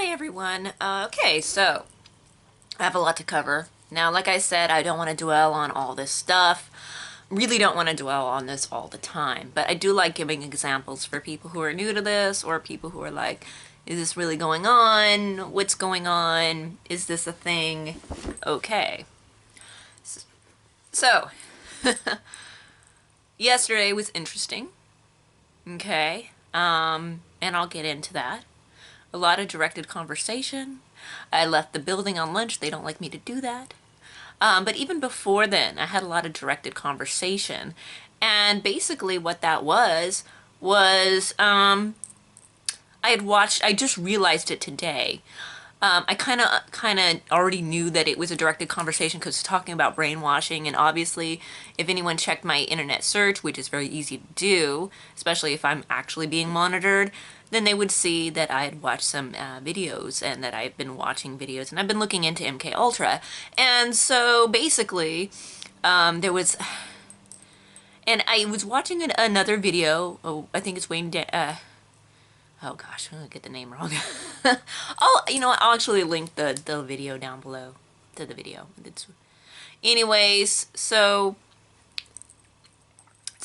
Hi everyone. Okay, so I have a lot to cover. Now, like I said, I don't want to dwell on all this stuff. Really don't want to dwell on this all the time, but I do like giving examples for people who are new to this or people who are like, is this really going on? What's going on? Is this a thing? Okay. So, yesterday was interesting. Okay. And I'll get into that. A lot of directed conversation. I left the building on lunch. They don't like me to do that. But even before then, I had a lot of directed conversation. And basically what that was I just realized it today. I kind of already knew that it was a directed conversation because it's talking about brainwashing, and obviously if anyone checked my internet search, which is very easy to do, especially if I'm actually being monitored, then they would see that I had watched some videos and that I've been watching videos, and I've been looking into MK Ultra. And so basically there was, and I was watching another video. Oh, I think it's Wayne oh gosh, I'm gonna get the name wrong. I'll actually link the video down below to the video. Anyways, so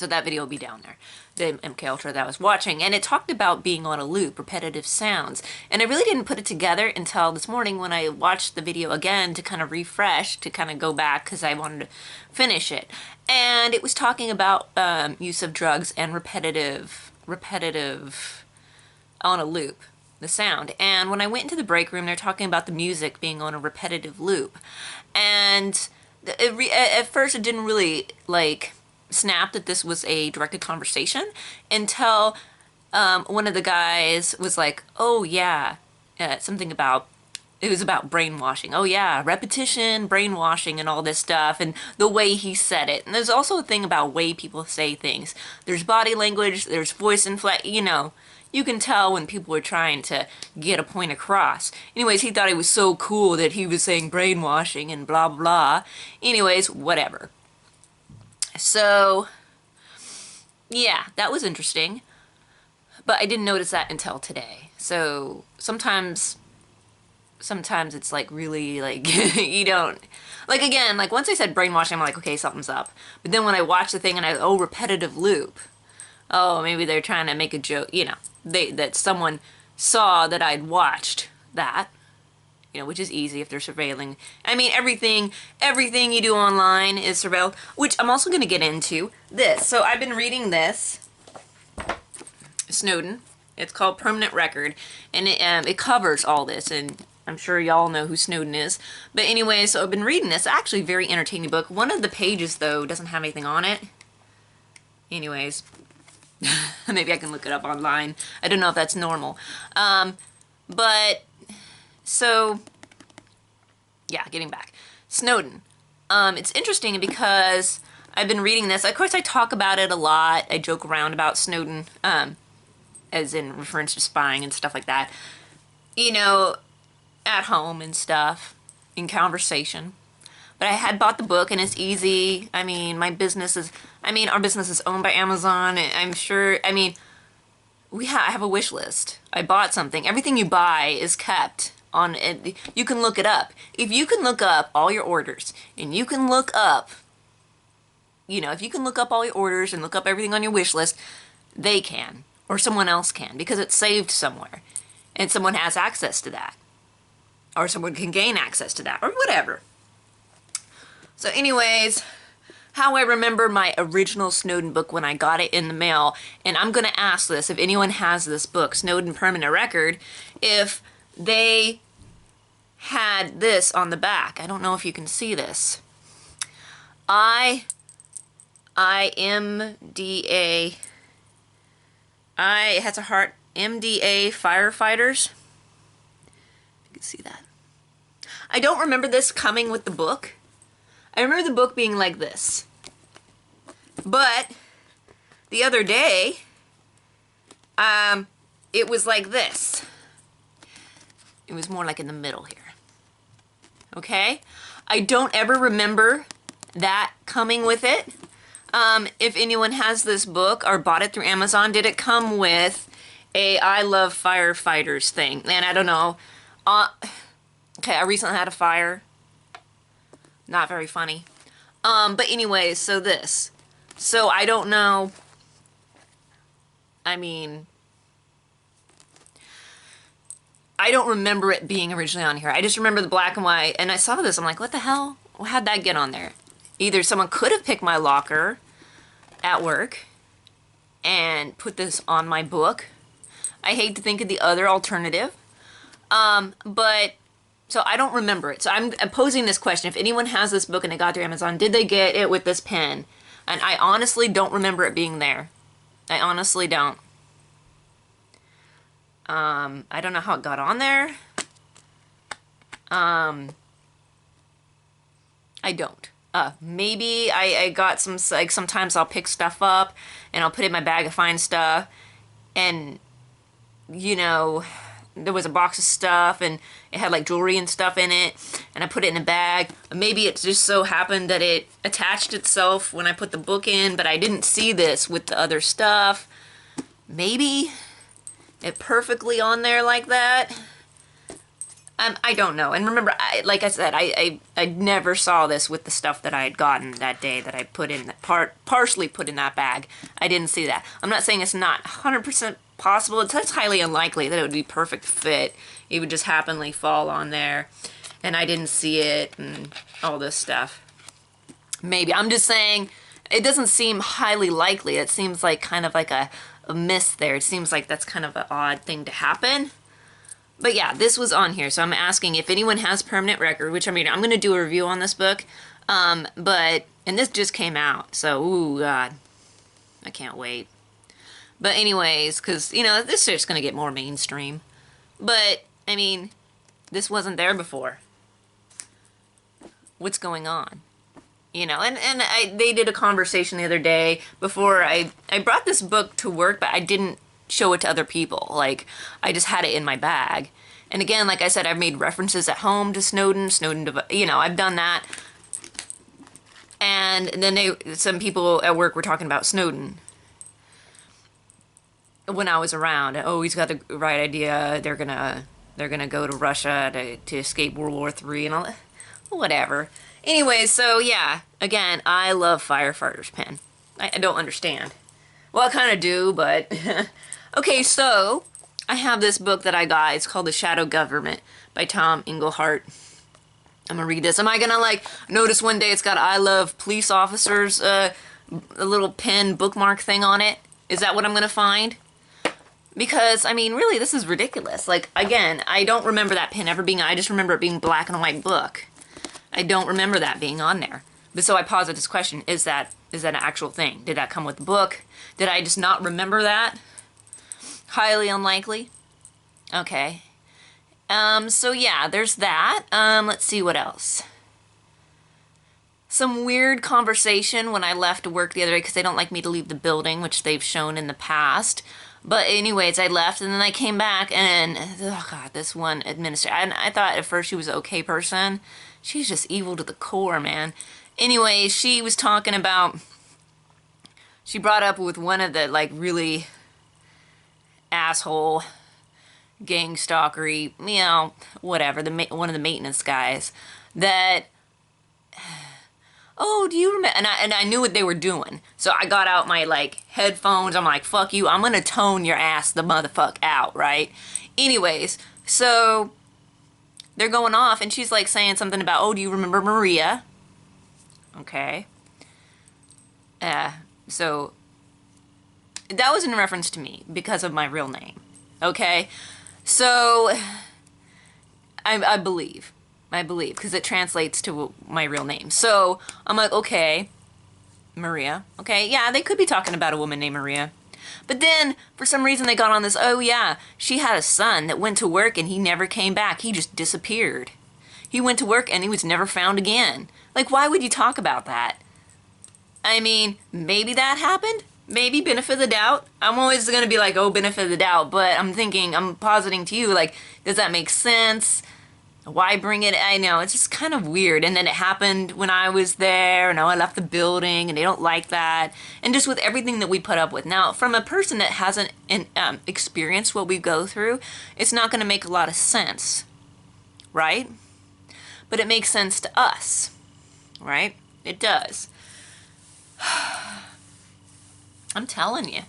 that video will be down there. The MK Ultra that I was watching, and it talked about being on a loop, repetitive sounds. And I really didn't put it together until this morning when I watched the video again to kind of refresh, to kind of go back because I wanted to finish it. And it was talking about use of drugs and repetitive on a loop, the sound. And when I went into the break room, they're talking about the music being on a repetitive loop. And at first it didn't really snap that this was a directed conversation until one of the guys was like, oh yeah, something about, it was about brainwashing. Oh yeah, repetition, brainwashing, and all this stuff, and the way he said it. And there's also a thing about way people say things. There's body language, there's voice inflection, you can tell when people are trying to get a point across. Anyways, he thought it was so cool that he was saying brainwashing and blah blah. Anyways, whatever. So, yeah, that was interesting. But I didn't notice that until today. So, sometimes it's like really you don't, again, once I said brainwashing, I'm like, okay, something's up. But then when I watch the thing and repetitive loop. Oh, maybe they're trying to make a joke, that someone saw that I'd watched that, which is easy if they're surveilling. I mean, everything you do online is surveilled, which I'm also going to get into this. So I've been reading this, Snowden. It's called Permanent Record, and it covers all this, and I'm sure y'all know who Snowden is. But anyway, so I've been reading this. Actually, very entertaining book. One of the pages, though, doesn't have anything on it. Anyways, maybe I can look it up online. I don't know if that's normal. But, so, yeah, getting back. Snowden. It's interesting because I've been reading this. Of course, I talk about it a lot. I joke around about Snowden, as in reference to spying and stuff like that. At home and stuff, in conversation. But I had bought the book, and it's easy. I mean, our business is owned by Amazon. I'm sure, I have a wish list. I bought something. Everything you buy is kept on it. You can look it up. If you can look up all your orders, and you can look up, if you can look up all your orders and look up everything on your wish list, they can, or someone else can, because it's saved somewhere, and someone has access to that, or someone can gain access to that, or whatever. So anyways, how I remember my original Snowden book when I got it in the mail, and I'm going to ask this, if anyone has this book, Snowden Permanent Record, if they had this on the back. I don't know if you can see this. IMDA, it has a heart, MDA firefighters. You can see that. I don't remember this coming with the book. I remember the book being like this. But the other day, it was like this. It was more like in the middle here. Okay? I don't ever remember that coming with it. If anyone has this book or bought it through Amazon, did it come with a I love firefighters thing? And I don't know. Uh, okay, I recently had a fire. Not very funny. But anyways, so this. So I don't know. I mean, I don't remember it being originally on here. I just remember the black and white, and I saw this. I'm like, what the hell? How'd that get on there? Either someone could have picked my locker at work and put this on my book. I hate to think of the other alternative. But so I don't remember it. So I'm posing this question. If anyone has this book and it got through Amazon, did they get it with this pen? And I honestly don't remember it being there. I honestly don't. I don't know how it got on there. I don't. Maybe I got some, like, sometimes I'll pick stuff up and I'll put it in my bag of fine stuff, and, you know, there was a box of stuff and it had like jewelry and stuff in it, and I put it in a bag. Maybe it just so happened that it attached itself when I put the book in, but I didn't see this with the other stuff. Maybe it perfectly on there like that. I don't know. And remember, like I said, I never saw this with the stuff that I had gotten that day that I put in, partially put in that bag. I didn't see that. I'm not saying it's not 100% possible. It's highly unlikely that it would be perfect fit. It would just happenly fall on there, and I didn't see it, and all this stuff. Maybe. I'm just saying, it doesn't seem highly likely. It seems like kind of like a miss there. It seems like that's kind of an odd thing to happen. But yeah, this was on here, so I'm asking if anyone has permanent record, which, I mean, I'm going to do a review on this book, and this just came out, so, ooh, God, I can't wait. But anyways, because, you know, this is just going to get more mainstream. But, I mean, this wasn't there before. What's going on? You know, and they did a conversation the other day before I brought this book to work, but I didn't show it to other people. Like, I just had it in my bag. And again, like I said, I've made references at home to Snowden, you know, I've done that. And then some people at work were talking about Snowden when I was around. Oh, he's got the right idea. They're gonna go to Russia to escape World War III and all that. Whatever. Anyway, so yeah, again, I love Firefighter's Pen. I don't understand. Well, I kind of do, but... Okay, so I have this book that I got. It's called The Shadow Government by Tom Englehart. I'm gonna read this. Am I gonna, like, notice one day it's got I love police officers, a little pen bookmark thing on it? Is that what I'm gonna find? Because, I mean, really, this is ridiculous. Like, again, I don't remember that pen ever being, I just remember it being black and white book. I don't remember that being on there. But so I posit this question, is that an actual thing? Did that come with the book? Did I just not remember that? Highly unlikely. Okay. So yeah, there's that. Let's see what else. Some weird conversation when I left to work the other day because they don't like me to leave the building, which they've shown in the past. But anyways, I left and then I came back and, oh God, this one administrator, I thought at first she was an okay person. She's just evil to the core, man. Anyway, she was talking about, she brought up with one of the, like, really asshole, gang-stalkery, you know, whatever, one of the maintenance guys, that, oh, do you remember, and I knew what they were doing, so I got out my, like, headphones, I'm like, fuck you, I'm gonna tone your ass the motherfuck out, right? Anyways, so, they're going off, and she's, like, saying something about, oh, do you remember Maria? Okay. So, that was in reference to me because of my real name. Okay? So, I believe, because it translates to my real name. So, I'm like, okay, Maria. Okay, yeah, they could be talking about a woman named Maria. But then, for some reason, they got on this, oh yeah, she had a son that went to work and he never came back. He just disappeared. He went to work and he was never found again. Like, why would you talk about that? I mean, maybe that happened. Maybe benefit of the doubt. I'm always going to be like, oh, benefit of the doubt. But I'm positing to you, like, does that make sense? Why bring it? I know, it's just kind of weird. And then it happened when I was there, and I left the building, and they don't like that. And just with everything that we put up with. Now, from a person that hasn't experienced what we go through, it's not going to make a lot of sense. right? But it makes sense to us, right? It does. I'm telling you.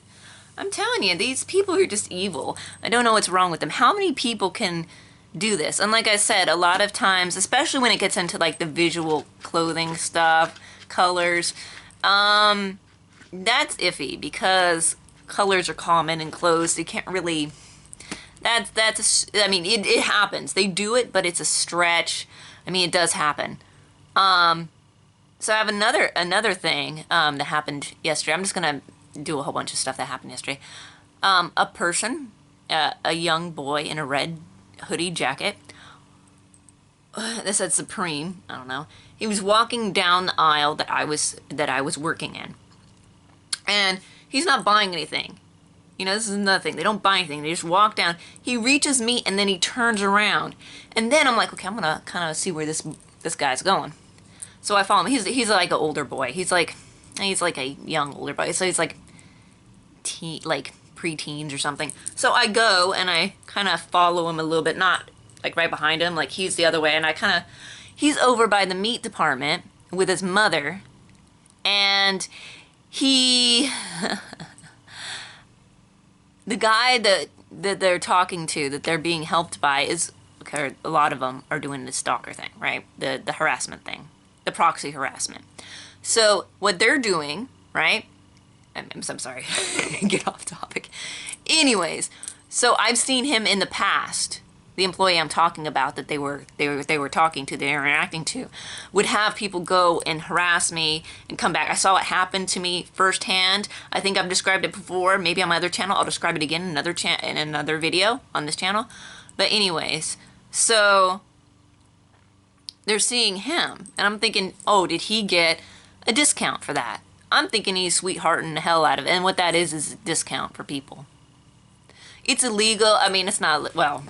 I'm telling you, these people are just evil. I don't know what's wrong with them. How many people can do this? And like I said, a lot of times, especially when it gets into like the visual clothing stuff, colors, that's iffy because colors are common in clothes. You can't really, I mean, it happens. They do it, but it's a stretch. I mean, it does happen. So I have another thing that happened yesterday. I'm just gonna do a whole bunch of stuff that happened yesterday. A person, a young boy in a red hoodie jacket, that said Supreme, I don't know. He was walking down the aisle that I was working in, and he's not buying anything. You know, this is nothing. They don't buy anything. They just walk down. He reaches me, and then he turns around, and then I'm like, okay, I'm gonna kind of see where this guy's going. So I follow him. He's like an older boy. He's like a young older boy. So he's like pre-teens or something. So I go and I kind of follow him a little bit, not like right behind him, like he's the other way, and he's over by the meat department with his mother, and the guy that they're talking to, that they're being helped by, is, okay, a lot of them are doing the stalker thing, right? The harassment thing, the proxy harassment. So what they're doing, right? I'm sorry, get off topic. Anyways, so I've seen him in the past. The employee I'm talking about that they were talking to, they're interacting to, would have people go and harass me and come back. I saw it happen to me firsthand. I think I've described it before, maybe on my other channel. I'll describe it again in another video on this channel. But anyways, so they're seeing him, and I'm thinking, oh, did he get a discount for that? I'm thinking he's sweethearting the hell out of it, and what that is a discount for people. It's illegal. I mean, it's not, well,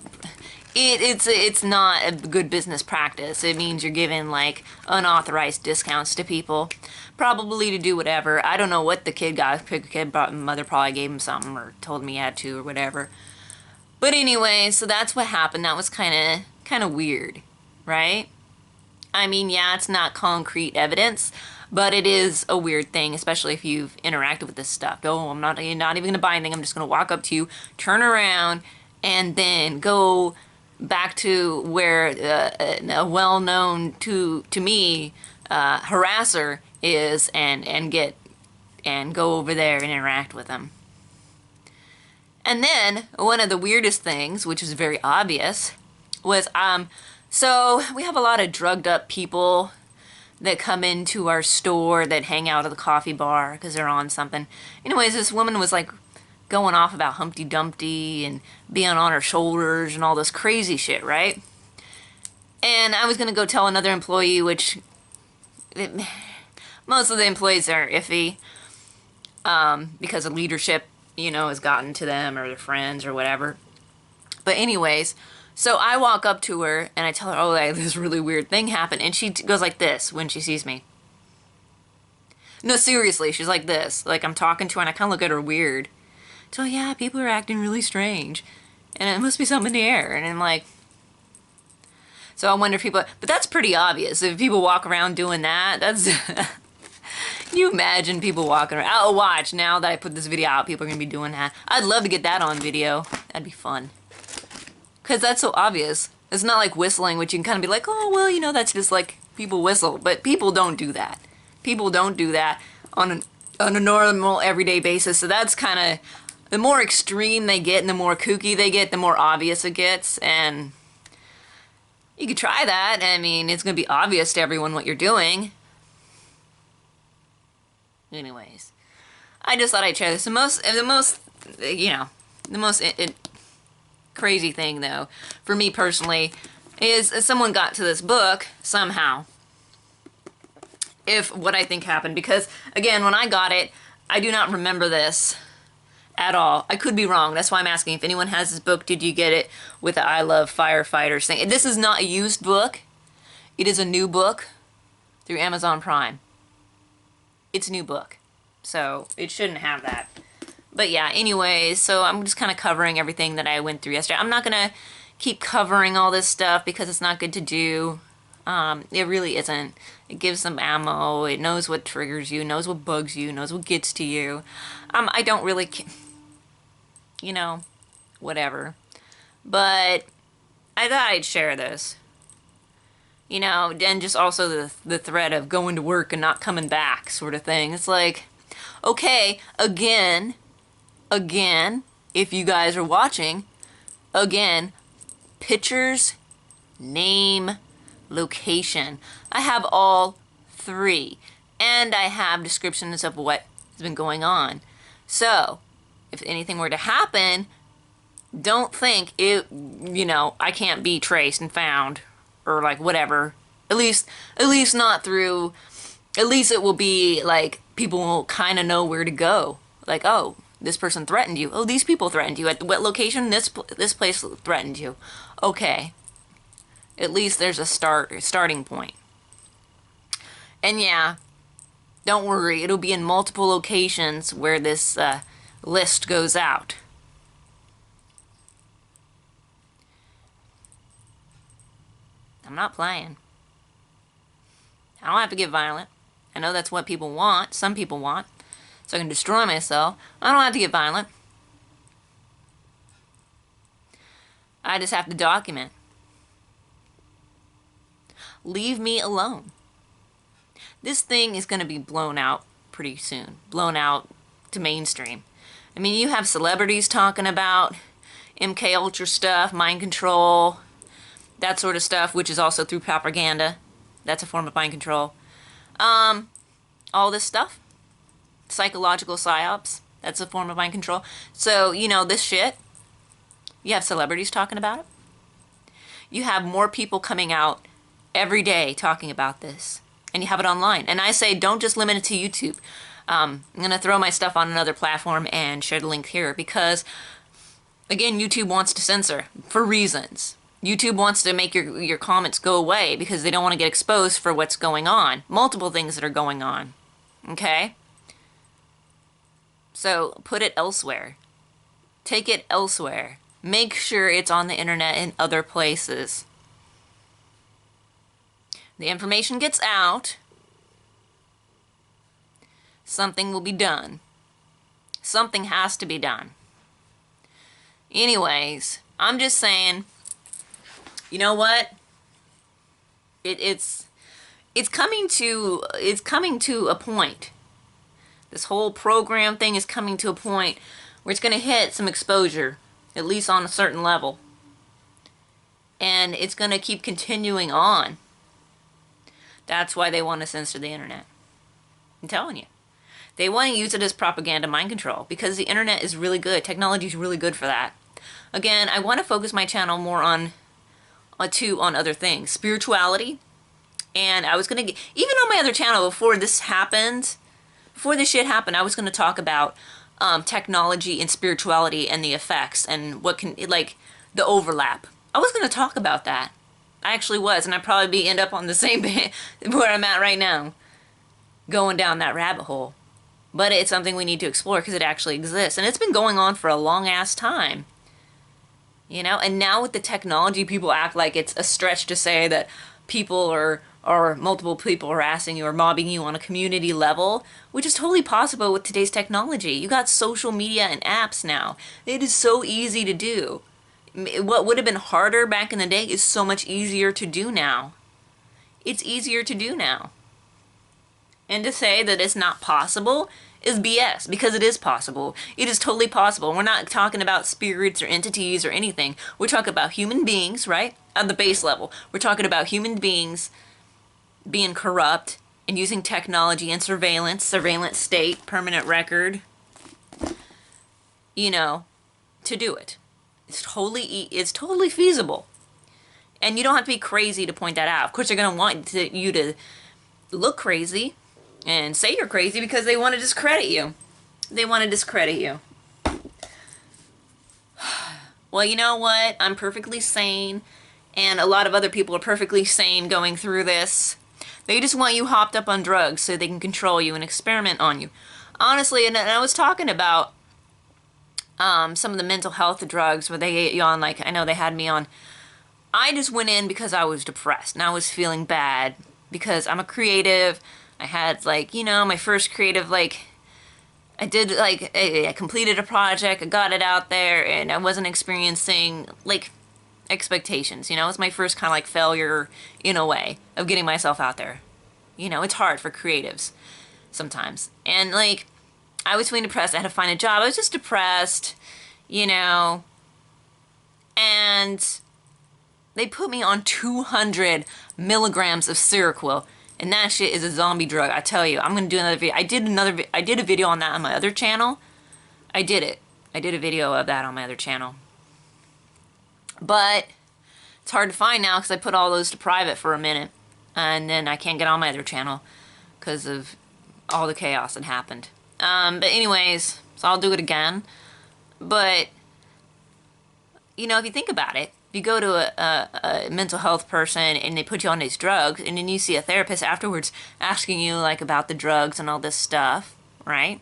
it's not a good business practice. It means you're giving like unauthorized discounts to people, probably to do whatever. I don't know what the kid got. Mother probably gave him something or told him he had to or whatever. But anyway, so that's what happened. That was kind of weird, right? I mean, yeah, it's not concrete evidence, but it is a weird thing, especially if you've interacted with this stuff. Oh, I'm not even going to buy anything. I'm just going to walk up to you, turn around, and then go back to where a well-known to me harasser is, and go over there and interact with them. And then one of the weirdest things, which is very obvious, was so we have a lot of drugged up people that come into our store that hang out at the coffee bar because they're on something. Anyways, this woman was like going off about Humpty Dumpty and being on her shoulders and all this crazy shit, right? And I was going to go tell another employee, which most of the employees are iffy because of leadership, you know, has gotten to them or their friends or whatever. But anyways, so I walk up to her and I tell her, oh, like, this really weird thing happened. And she goes like this when she sees me. No, seriously, she's like this. Like, I'm talking to her and I kind of look at her weird. So, yeah, people are acting really strange. And it must be something in the air. And I'm like, so I wonder if people, but that's pretty obvious. If people walk around doing that, that's, can you imagine people walking around? Oh, watch, now that I put this video out, people are going to be doing that. I'd love to get that on video. That'd be fun. Because that's so obvious. It's not like whistling, which you can kind of be like, oh, well, you know, that's just like people whistle. But people don't do that. People don't do that on a normal, everyday basis. So that's kind of, the more extreme they get and the more kooky they get, the more obvious it gets. And you could try that. I mean, it's going to be obvious to everyone what you're doing. Anyways, I just thought I'd share this. The most crazy thing, though, for me personally, is someone got to this book somehow. If what I think happened, because again, when I got it, I do not remember this at all. I could be wrong. That's why I'm asking if anyone has this book. Did you get it with the I Love Firefighters thing? This is not a used book. It is a new book through Amazon Prime. It's a new book, so it shouldn't have that. But yeah, anyways, so I'm just kind of covering everything that I went through yesterday. I'm not going to keep covering all this stuff because it's not good to do. It really isn't. It gives them ammo. It knows what triggers you, knows what bugs you, knows what gets to you. I don't really, you know, whatever. But I thought I'd share this. You know, and just also the threat of going to work and not coming back sort of thing. It's like, okay, again, if you guys are watching, again, pictures, name, location. I have all three. And I have descriptions of what has been going on. So, if anything were to happen, don't think I can't be traced and found or like whatever. At least not through, at least it will be like people will kind of know where to go. Like, oh, this person threatened you. Oh, these people threatened you. At what location? This place threatened you. Okay. At least there's a starting point. And yeah, don't worry. It'll be in multiple locations where this list goes out. I'm not playing. I don't have to get violent. I know that's what people want. Some people want. So I can destroy myself. I don't have to get violent. I just have to document. Leave me alone. This thing is going to be blown out pretty soon. Blown out to mainstream. I mean, you have celebrities talking about MK Ultra stuff, mind control, that sort of stuff, which is also through propaganda. That's a form of mind control. All this stuff. Psychological psyops. That's a form of mind control. So, this shit. You have celebrities talking about it. You have more people coming out every day talking about this. And you have it online. And I say, don't just limit it to YouTube. I'm going to throw my stuff on another platform and share the link here. Because, again, YouTube wants to censor. For reasons. YouTube wants to make your comments go away because they don't want to get exposed for what's going on. Multiple things that are going on. Okay? So, put it elsewhere. Take it elsewhere. Make sure it's on the internet in other places. The information gets out. Something will be done. Something has to be done. Anyways, I'm just saying, you know what? It's coming to a point. This whole program thing is coming to a point where it's going to hit some exposure, at least on a certain level. And it's going to keep continuing on. That's why they want to censor the internet. I'm telling you. They want to use it as propaganda mind control because the internet is really good. Technology is really good for that. Again, I want to focus my channel more on other things. Spirituality. And I was going to get, even on my other channel before this happened, before this shit happened, I was going to talk about technology and spirituality and the effects and what can, like, the overlap. I was going to talk about that. I actually was, and I'd probably end up on the same where I'm at right now, going down that rabbit hole. But it's something we need to explore because it actually exists. And it's been going on for a long-ass time. And now with the technology, people act like it's a stretch to say that people or multiple people harassing you or mobbing you on a community level, which is totally possible with today's technology. You got social media and apps now. It is so easy to do. What would have been harder back in the day is so much easier to do now. It's easier to do now. And to say that it's not possible is BS, because it is possible. It is totally possible. We're not talking about spirits or entities or anything. We're talking about human beings, right? At the base level. We're talking about human beings being corrupt and using technology and surveillance state, permanent record, to do it. It's totally feasible. And you don't have to be crazy to point that out. Of course, they're going to want you to look crazy and say you're crazy because they want to discredit you. They want to discredit you. Well, you know what? I'm perfectly sane, and a lot of other people are perfectly sane going through this. They just want you hopped up on drugs so they can control you and experiment on you. Honestly, and I was talking about some of the mental health drugs where they get you on, like, I know they had me on. I just went in because I was depressed and I was feeling bad because I'm a creative. I had, like, my first creative, like, I did, like, I completed a project, I got it out there, and I wasn't experiencing, like, expectations, It was my first kind of, like, failure, in a way, of getting myself out there. It's hard for creatives sometimes. And, like, I was feeling depressed. I had to find a job. I was just depressed, and they put me on 200 milligrams of Seroquel. And that shit is a zombie drug. I tell you, I'm going to do another video. I did a video on that on my other channel. I did it. I did a video of that on my other channel. But it's hard to find now because I put all those to private for a minute. And then I can't get on my other channel because of all the chaos that happened. But anyways, so I'll do it again. But, if you think about it, if you go to a mental health person and they put you on these drugs, and then you see a therapist afterwards asking you, like, about the drugs and all this stuff, right?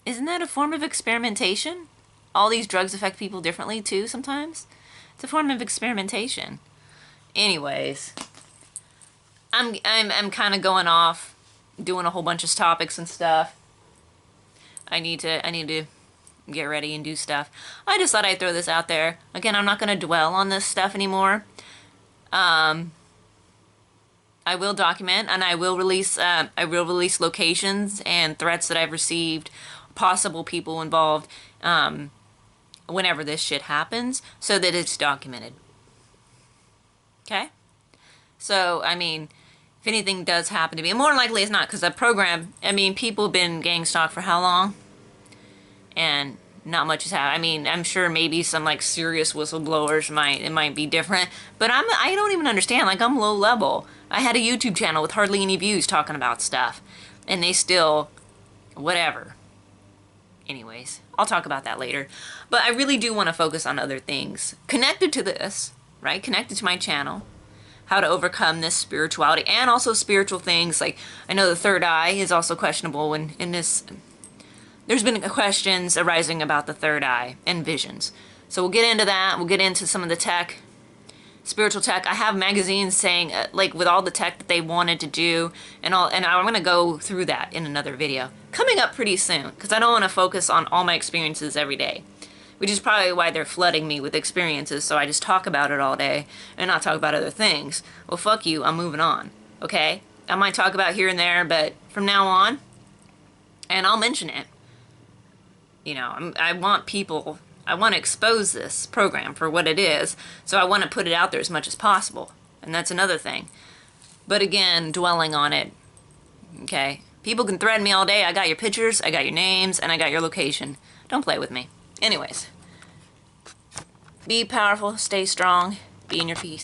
Isn't that a form of experimentation? All these drugs affect people differently, too, sometimes? It's a form of experimentation. Anyways, I'm kind of going off, doing a whole bunch of topics and stuff. I need to get ready and do stuff. I just thought I'd throw this out there. Again, I'm not going to dwell on this stuff anymore. I will document, and I will release locations and threats that I've received, possible people involved, whenever this shit happens, so that it's documented. Okay? So, I mean, if anything does happen to me, and more likely it's not, because the program, people have been Gangstalk for how long? And not much has happened. I'm sure maybe some, like, serious whistleblowers might be different, but I don't even understand. Like, I'm low level. I had a YouTube channel with hardly any views talking about stuff, and they still, whatever. Anyways, I'll talk about that later. But I really do want to focus on other things connected to this, right? Connected to my channel. How to overcome this spirituality and also spiritual things. Like, I know the third eye is also questionable when in this. There's been questions arising about the third eye and visions. So we'll get into that. We'll get into some of the tech, spiritual tech. I have magazines saying, like, with all the tech that they wanted to do and all, and I'm going to go through that in another video. Coming up pretty soon, because I don't want to focus on all my experiences every day. Which is probably why they're flooding me with experiences, so I just talk about it all day and not talk about other things. Well, fuck you, I'm moving on, okay? I might talk about here and there, but from now on, and I'll mention it. I want people, I want to expose this program for what it is, so I want to put it out there as much as possible. And that's another thing. But again, dwelling on it, okay? People can threaten me all day. I got your pictures, I got your names, and I got your location. Don't play with me. Anyways, be powerful, stay strong, be in your peace.